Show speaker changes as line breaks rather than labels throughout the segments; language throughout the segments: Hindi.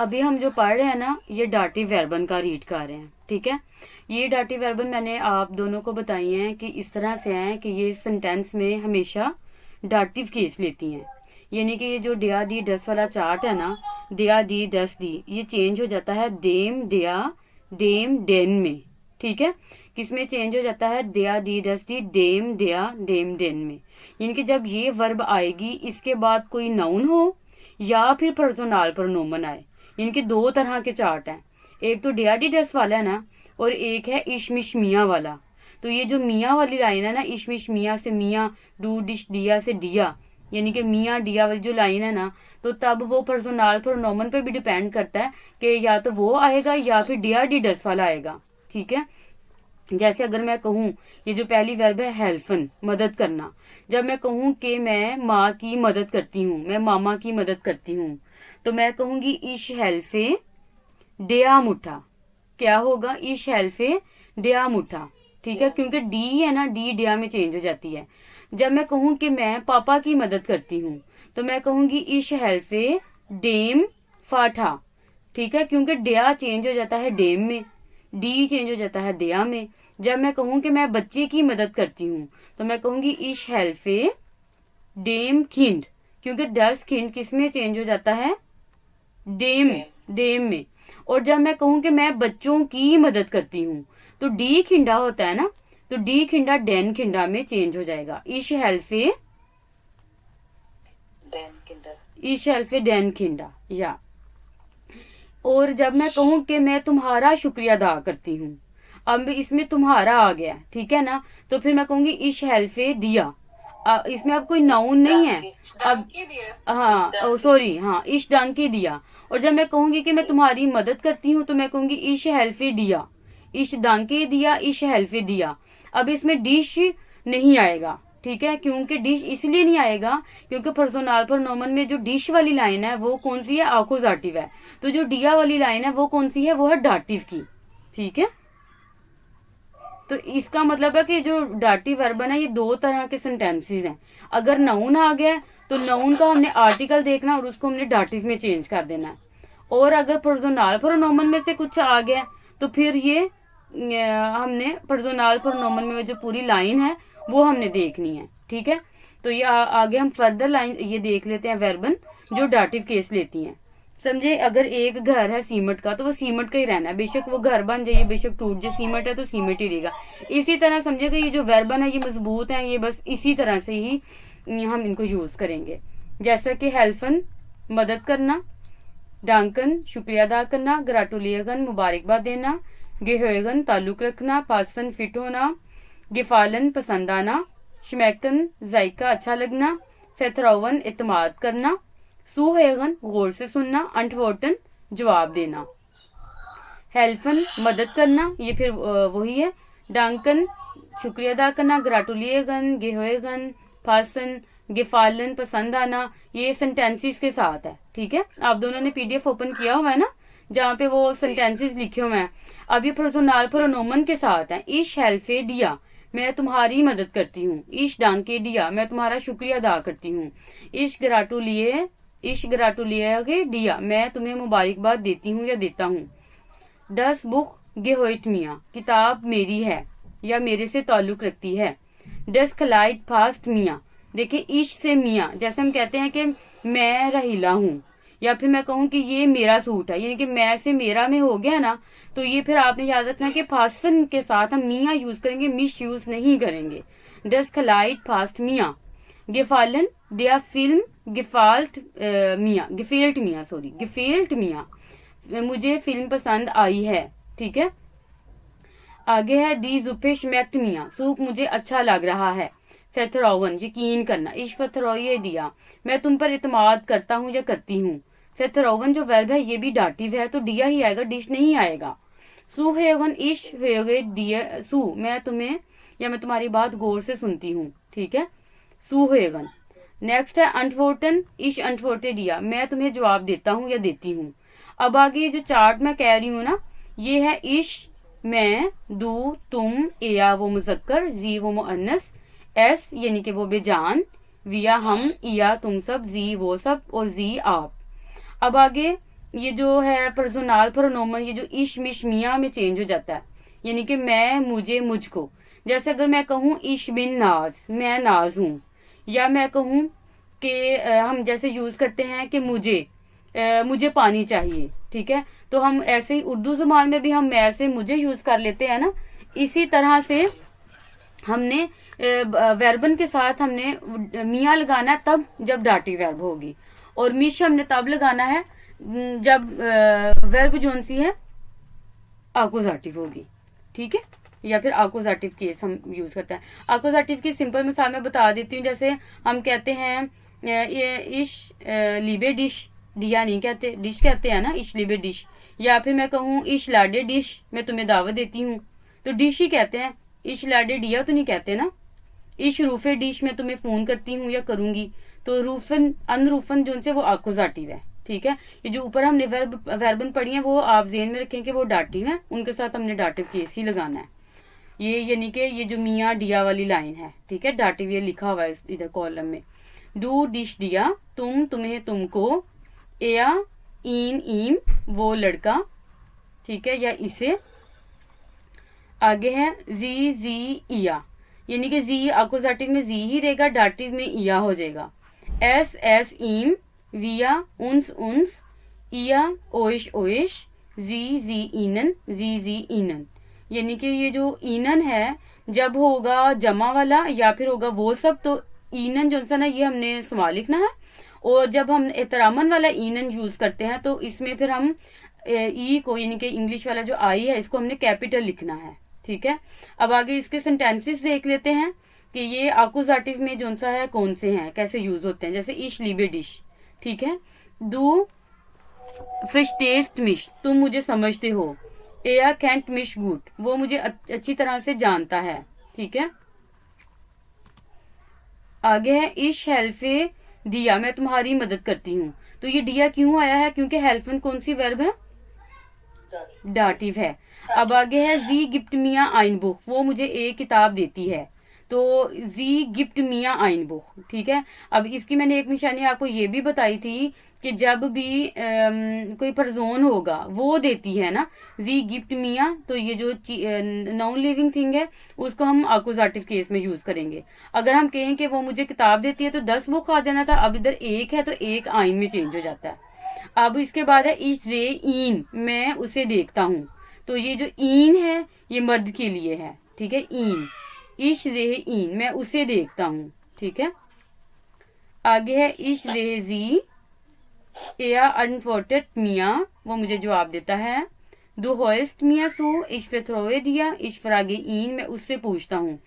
अभी हम जो पढ़ रहे हैं ना, ये डाटिव वर्बन का रीड कर रहे हैं, ठीक है। ये डाटिव वर्बन मैंने आप दोनों को बताई हैं कि इस तरह से हैं कि ये सेंटेंस में हमेशा डाटिव केस लेती हैं। यानी कि ये जो डिया डी डस वाला चार्ट है ना, डिया डी डस डी, ये चेंज हो जाता है डेम डिया डेम डेन में, ठीक है। किसमें चेंज हो जाता है? डिया डी डस डी डेम डिया डेम डेन में। यानी कि जब ये वर्ब आएगी इसके बाद कोई नाउन हो या फिर पर्सनल प्रोनोमन आए। यानी कि दो तरह के चार्ट हैं, एक तो डिया डी डस वाला है ना, और एक है इशमिश मियाँ वाला। तो ये जो मियाँ वाली लाइन है ना, इशमिश मियाँ से मियाँ, डू डिश डिया से डिया, यानी कि मियाँ डिया वाली जो लाइन है ना, तो तब वो पर्सनल प्रोनोमन पे भी डिपेंड करता है कि या तो वो आएगा या फिर डिया डी डस वाला आएगा, ठीक है। जैसे अगर मैं कहूँ, ये जो पहली वर्ब है हेल्फन, मदद करना, जब मैं कहूँ कि मैं माँ की मदद करती हूँ, मैं मामा की मदद करती हूँ, तो मैं कहूंगी इश हेल्फे डिया मुठा। क्या होगा? इश हेल्फे डिया मुठा, ठीक है, क्योंकि डी है ना, डी डिया में चेंज हो जाती है। जब मैं कहूँ कि मैं पापा की मदद करती हूँ, तो मैं कहूंगी इश हेल्फे डेम फाठा, ठीक है, क्योंकि डिया चेंज हो जाता है डेम में, डी चेंज हो जाता है दिया में। जब मैं कहूँ कि मैं बच्चे की मदद करती हूँ, तो मैं कहूंगी इश हेल्फे डेम खिंड, क्योंकि डस खिंड किस में चेंज हो जाता है? डेम, डेम में। और जब मैं कहूँ कि मैं बच्चों की मदद करती हूँ, तो डी खिंडा होता है ना, तो डी खिंडा डेन खिंडा में चेंज हो जाएगा। इश हेल्फे डेन खिंडा, या। और जब मैं कहूँ कि मैं तुम्हारा शुक्रिया अदा करती हूँ, अब इसमें तुम्हारा आ गया, ठीक है ना, तो फिर मैं कहूंगी इश हेल्फे दिया। इसमें अब कोई नाउन नहीं है अब। हाँ सॉरी, हाँ, इश डांकी दिया। और जब मैं कहूंगी कि मैं तुम्हारी मदद करती हूँ, तो मैं कहूंगी इश हेल्फे दिया, इश डांके दिया, इश हेल्फे दिया। अब इसमें डिश नहीं आएगा, ठीक है, क्योंकि डिश इसलिए नहीं आएगा क्योंकि पर्सनल प्रोनोमन में जो डिश वाली लाइन है वो कौन सी है? आकुजाटिव है। तो जो डिया वाली लाइन है वो कौन सी है? वो है डाटिव की, ठीक है। तो इसका मतलब है कि जो डाटिव वर्बन है ये दो तरह के सेंटेंसेस हैं। अगर नाउन आ गया तो नाउन का हमने आर्टिकल देखना और उसको हमने डाटिव में चेंज कर देना है। और अगर पर्सनल प्रोनोमन में से कुछ आ गया तो फिर ये हमने पर्सनल प्रोनोमन में जो पूरी लाइन है वो हमने देखनी है, ठीक है। तो ये आगे हम फर्दर लाइन ये देख लेते हैं वर्बन जो डाटिव केस लेती हैं। समझे, अगर एक घर है सीमेंट का तो वो सीमेंट का ही रहना है, बेशक वो घर बन जाए, बेशक टूट जाए, सीमेंट है तो सीमेंट ही रहेगा। इसी तरह समझेगा ये जो वर्बन है ये मजबूत है, ये बस इसी तरह से ही हम इनको यूज करेंगे। जैसा कि हेल्फन, मदद करना, डांकन, शुक्रिया अदा करना, ग्राटुलियगन, मुबारकबाद देना, गेहोगन, ताल्लुक रखना, पासन, फिट होना, गिफालन, पसंद आना, शमैकन, जायका अच्छा लगना, फेथरावन, इतमाद करना, सुहेगन, गौर से सुनना, अंटवर्टन, जवाब देना। हेल्फन, मदद करना, ये फिर वही है। डांकन, शुक्रिया अदा करना, ग्राटुलियगन, गेहोगन, पासन, गिफालन, पसंद आना, ये सेंटेंसेस के साथ है, ठीक है। आप दोनों ने पीडीएफ ओपन किया हुआ है ना, जहाँ पे वो सेंटेंसेस लिखे हुए हैं। अब ये पर्सनल प्रोनोमन के साथ है। इश हेल्फे डिया, मैं तुम्हारी मदद करती हूँ। इश डांके डिया, मैं तुम्हारा शुक्रिया अदा करती हूँ। इश ग्राटुलिए के डिया, मैं तुम्हें मुबारकबाद देती हूँ या देता हूँ। 10 बुक गेहोइट मियाँ, किताब मेरी है या मेरे से ताल्लुक रखती है। 10 खलाइट फास्ट मियाँ, देखिए इश से मियाँ, जैसे हम कहते हैं कि मैं रहीला हूँ, या फिर मैं कहूँ कि ये मेरा सूट है, यानी कि मैं से मेरा में हो गया ना, तो ये फिर आपने याद रखना कि फास्टन के साथ हम मियाँ यूज करेंगे, मिस यूज नहीं करेंगे। 10 खलाइट फास्ट मियाँ, गिफालन दिया फिल्म, गिफाल्ट मियाँ, गिफेल्ट मियाँ, मुझे फिल्म पसंद आई है, ठीक है। आगे है डी जुफे शमैक्ट मियाँ, सूप मुझे अच्छा लग रहा है। फेथरावन, यकीन करना। इश फथरोये दिया, मैं तुम पर इतमाद करता हूँ या करती हूँ। फेथरावन जो वर्ब है ये भी डाटिव है तो डिया ही आएगा, डिश नहीं आएगा। सु हेगन, इश हेगे डिया, सु मैं तुम्हें या मैं तुम्हारी बात गौर से सुनती हूँ, ठीक है, सु हेगन। नेक्स्ट है अंटफोर्टन, इश अंटफोर्टे दिया, मैं तुम्हें जवाब देता हूँ या देती हूँ। अब आगे जो चार्ट मैं कह रही हूँ ना, ये है इश मैं, दू तुम, एया वो मुजक्कर, जी वो मुअन्नस, एस यानी कि वो बेजान, विया हम, इया तुम सब, जी वो सब, और जी आप। अब आगे ये जो है पर्सोनल प्रोनोमन, ये जो इश मिश मियाँ में चेंज हो जाता है, यानी कि मैं, मुझे, मुझको। जैसे अगर मैं कहूँ इश बिन नाज, मैं नाज हूँ, या मैं कहूँ कि हम जैसे यूज करते हैं कि मुझे पानी चाहिए, ठीक है, तो हम ऐसे ही उर्दू जुबान में भी हम मैं से मुझे यूज कर लेते हैं ना। इसी तरह से हमने वर्बन के साथ हमने मियाँ लगाना है तब जब डाटी वर्ब होगी, और मिश हमने तब लगाना है जब वर्ब जोन सी है आकुजाटिव होगी, ठीक है, या फिर आकुजाटिव केस हम यूज करते हैं। आकुजाटिव की सिंपल मिसाल मैं बता देती हूँ। जैसे हम कहते हैं ये इश लीबे डिश, डिया नहीं कहते, डिश कहते हैं ना, इश लीबे डिश। या फिर मैं कहूँ इश लाडे डिश, मैं तुम्हें दावत देती हूँ, तो डिश ही कहते हैं, इश लाडे डिया तो नहीं कहते ना। इश रूफे डिश, मैं तुम्हें फोन करती हूँ या करूंगी, तो रूफन अनरूफन जो से वो आकुजाटिव है, ठीक है। ये जो ऊपर हमने वर्बन पढ़ी है वो आप जेन में रखें कि वो डाटिव है, उनके साथ हमने डाटिव केस ही लगाना है। ये यानी कि ये जो मियाँ डिया वाली लाइन है, ठीक है, डाटिव ये लिखा हुआ है इधर कॉलम में। डू डिश डिया, तुम, तुम्हें, तुमको, या इन ईम, वो लड़का, ठीक है, या इसे। आगे है जी जी इया, यानी कि जी आकुजाटिव में जी ही रहेगा, डाटिव में इया हो जाएगा। एस एस ईम, विया उन्स उन्स, इया ओइश ओइश, जी ईनन, जी ईनन। यानी कि ये जो ईनन है जब होगा जमा वाला या फिर होगा वो सब, तो ईनन जो सा ना ये हमने सवाल लिखना है। और जब हम एहतरामन वाला ईनन यूज करते हैं तो इसमें फिर हम ई को, यानी कि इंग्लिश वाला जो आई है, इसको हमने कैपिटल लिखना है, ठीक है। अब आगे इसके सेंटेंसेस देख लेते हैं कि ये आकुजाटिव में जो सा है कौन से हैं, कैसे यूज होते हैं। जैसे इश लीबे डिश, ठीक है, डू फिश टेस्ट मिश, तुम मुझे समझते हो। एया कैंट मिश गुड, वो मुझे अच्छी तरह से जानता है, ठीक है। आगे है इश हेल्फे दिया, मैं तुम्हारी मदद करती हूँ। तो ये दिया क्यों आया है, क्योंकि हेल्फन कौन सी वर्ब है, डाटिव है। अब आगे है जी गिफ्ट मिया आइन बुक, वो मुझे एक किताब देती है, तो जी गिफ्ट मिया आइन बुक, ठीक है। अब इसकी मैंने एक निशानी आपको ये भी बताई थी कि जब भी कोई परजोन होगा वो देती है ना, जी गिफ्ट मिया, तो ये जो नॉन लिविंग थिंग है उसको हम आकुजाटिव केस में यूज करेंगे। अगर हम कहें कि वो मुझे किताब देती है तो 10 बुक आ जाना था, अब इधर एक है तो एक आइन में चेंज हो जाता है। अब इसके बाद है इश जे ईन, मैं उसे देखता हूँ, तो ये जो ईन है ये मर्द के लिए है, ठीक है, ईन, इश जे ईन, मैं उसे देखता हूँ, ठीक है। आगे है इश जे जी या अनफोर्टेड मिया, वो मुझे जवाब देता है। दो होस्ट मिया सू इश फ्रोए दिया, इश फरागे ईन, मैं उससे पूछता हूँ।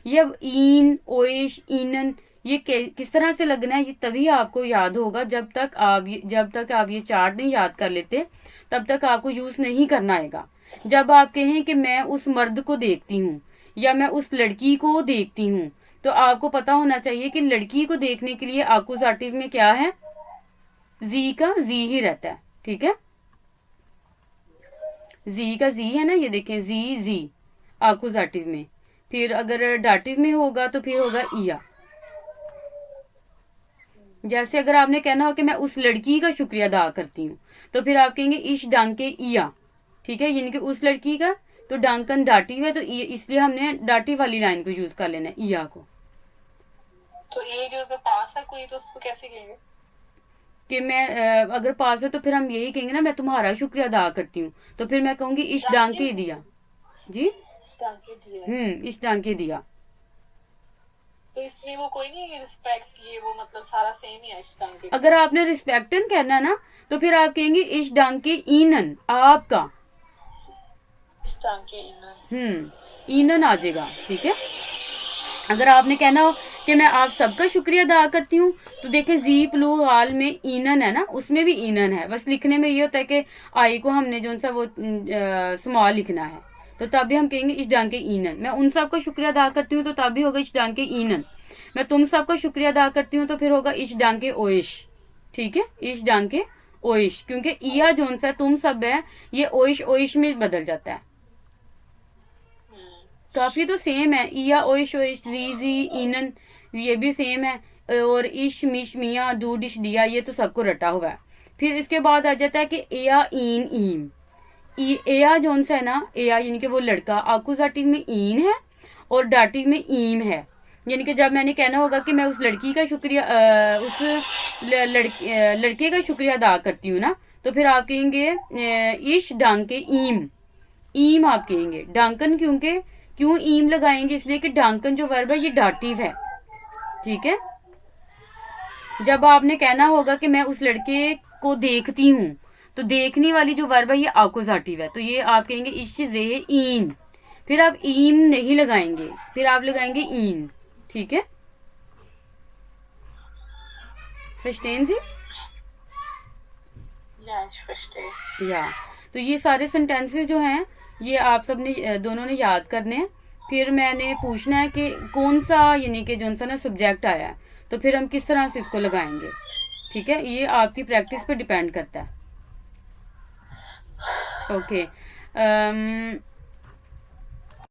ये अब ईन, ओइश, ईनन ये किस तरह से लगना है, ये तभी आपको याद होगा जब तक आप ये चार्ट नहीं याद कर लेते तब तक आपको यूज नहीं करना आएगा। जब आप कहें कि मैं उस मर्द को देखती हूँ या मैं उस लड़की को देखती हूँ, तो आपको पता होना चाहिए कि लड़की को देखने के लिए आकुजाटिव में क्या है, जी का जी ही रहता है, ठीक है, जी का जी है ना, ये देखें जी जी आकुजाटिव में। फिर अगर डाटिव में होगा तो फिर होगा इया। जैसे अगर आपने कहना हो कि मैं उस लड़की का शुक्रिया अदा करती हूँ, तो फिर आप कहेंगे इश डांके इया, ठीक है, यानी कि उस लड़की का, तो डांकन डाटिव है तो इसलिए हमने डाटिव वाली लाइन को यूज कर लेना है, इया को।
तो ये जो अगर पास है कोई तो उसको कैसे कहेंगे
कि मैं अगर पास है तो फिर हम यही कहेंगे ना, मैं तुम्हारा शुक्रिया अदा करती हूँ, तो फिर मैं कहूंगी इश डांके दिया जी, इश डांके दिया।
तो इसमें वो कोई नहीं है रिस्पेक्ट ये वो मतलब सारा सेम ही है इश डांके।
अगर आपने रिस्पेक्टन कहना है ना तो फिर आप कहेंगे इश डांके ईनन, आपका,
इश डांके ईनन,
ईनन आ जाएगा, ठीक है। अगर आपने कहना हो कि मैं आप सबका शुक्रिया अदा करती हूँ, तो देखें जी प्लू हाल में ईनन है ना, उसमें भी ईनन है, बस लिखने में ये होता है कि आई को हमने जो सा वो स्मॉल लिखना है, तो तभी हम कहेंगे इस डांग के ईनन। मैं उन सबका शुक्रिया अदा करती हूँ तो तभी होगा इस डांग के ईनन। मैं तुम सबका शुक्रिया अदा करती हूँ तो फिर होगा इस डांग के ओइश, ठीक है, इस डांग के ओइश, क्योंकि इया जोन सा तुम सब है ये ओइश ओइश में बदल जाता है। काफी तो सेम है, इया ओइश ओइश, जी ईनन ये भी सेम है, और इश मिश मिया डू डिश दिया ये तो सबको रटा हुआ है। फिर इसके बाद आ जाता है कि एया इन ईम। एया जोन सा है ना, एया यानी कि वो लड़का, आकुजाटिव में ईन है और डाटिव में ईम है। यानी कि जब मैंने कहना होगा कि मैं उस लड़की का शुक्रिया उस लड़के का शुक्रिया अदा करती हूँ ना, तो फिर आप कहेंगे इश डांके ईम। ईम आप कहेंगे। डांकन क्यों ईम लगाएंगे, इसलिए कि डांकन जो वर्ब है ये डाटिव है। ठीक है। जब आपने कहना होगा कि मैं उस लड़के को देखती हूँ, तो देखने वाली जो वर्ब है ये आकुजाटिव है, तो ये आप कहेंगे इश जे ईन। फिर आप ईम नहीं लगाएंगे, फिर आप लगाएंगे ईन। ठीक है। Verstehen Sie?
Ja, ich verstehe.
या तो ये सारे सेंटेंसेस जो हैं ये आप सब ने दोनों ने याद करने हैं। फिर मैंने पूछना है कि कौन सा यानी कि जो सा ना सब्जेक्ट आया है, तो फिर हम किस तरह से इसको लगाएंगे। ठीक है, ये आपकी प्रैक्टिस पे डिपेंड करता है। ओके।